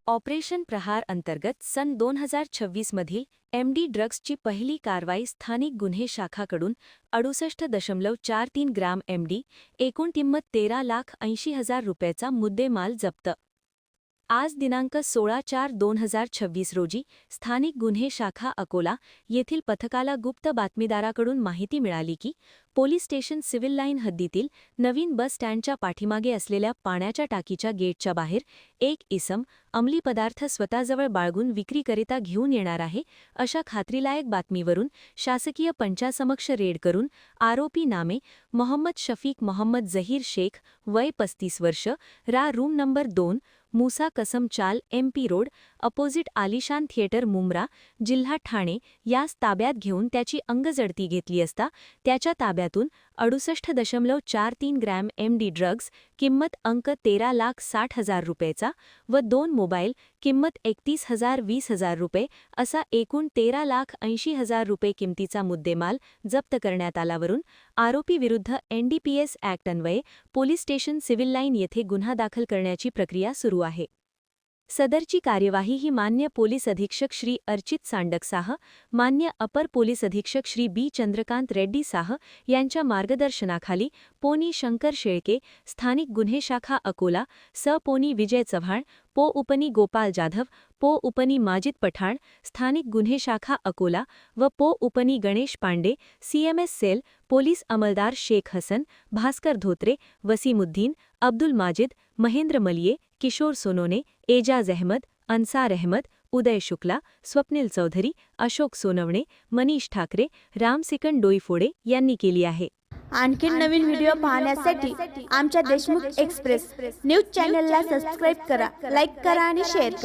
Operation प्रहार अंतर्गत सन 2026 मधील MD ड्रग्सची पहिली कारवाई स्थानिक गुन्हे शाखाकडून 68.43 ग्राम एमडी, एकूण किंमत 13,80,000 रुपयाचा मुद्देमाल जप्त. आज दिनांक 16/4/2026 रोजी स्थानिक गुन्हे शाखा अकोला येथील पथकाला गुप्त बातमीदाराकडून माहिती मिळाली की पोलीस स्टेशन सिव्हिल लाईन हद्दीतील नवीन बस स्टँडच्या पाठीमागे असलेल्या पाण्याच्या टाकीच्या गेटच्या बाहेर एक इसम अंमली पदार्थ स्वतःजवळ बाळगून विक्रीकरिता घेऊन येणार आहे अशा खात्रीलायक बातमीवरून शासकीय पंचासमक्ष रेड करून आरोपी नामे मोहम्मद शफीक मोहम्मद जहीर शेख वय 35 वर्ष रा रूम नंबर 2 मूसा कसम चाल MP रोड अपोजिट आलिशान थिएटर मुंब्रा जिल्हा ठाणे यास ताब्यात घेऊन त्याची अंगजडती घेतली असता त्याच्या ताब्यातून 68.43 ग्रॅम MD ड्रग्ज किंमत अंक 13,60,000 रुपयेचा व 2 मोबाईल किंमत 31,000-20,000 रुपये असा एकूण 13,80,000 रुपये किमतीचा मुद्देमाल जप्त करण्यात आल्यावरून आरोपीविरुद्ध NDPS ॲक्ट अन्वये पोलीस स्टेशन सिव्हिल लाईन येथे गुन्हा दाखल करण्याची प्रक्रिया सुरू आहे. सदरची कार्यवाही ही मान्य पोलीस अधीक्षक श्री अर्चित सांडकसाह, मान्य अपर पोलीस अधीक्षक श्री B चंद्रकांत रेड्डी साह यांच्या मार्गदर्शनाखाली पोनी शंकर शेळके, स्थानिक गुन्हे शाखा अकोला, पोनी विजय चव्हाण, उपनी गोपाल जाधव, उपनी माजिद पठाण, स्थानिक गुन्हे शाखा अकोला व उपनी Ganesh Pande, CMS cell, police अंमलदार शेख हसन, भास्कर धोत्रे, वसीमुद्दीन, अब्दुल माजिद, महेंद्र मलिये, किशोर सोनोने, एजाज अहमद, अन्सार अहमद, उदय शुक्ला, स्वप्निल चौधरी, अशोक सोनवणे, मनीष ठाकरे, रामसिकन डोईफोडे यांनी केली आहे. आणखी नवीन व्हिडिओ पाहण्यासाठी आमच्या देशमुख एक्सप्रेस न्यूज चॅनलला सबस्क्राईब करा, लाईक करा आणि शेअर करा.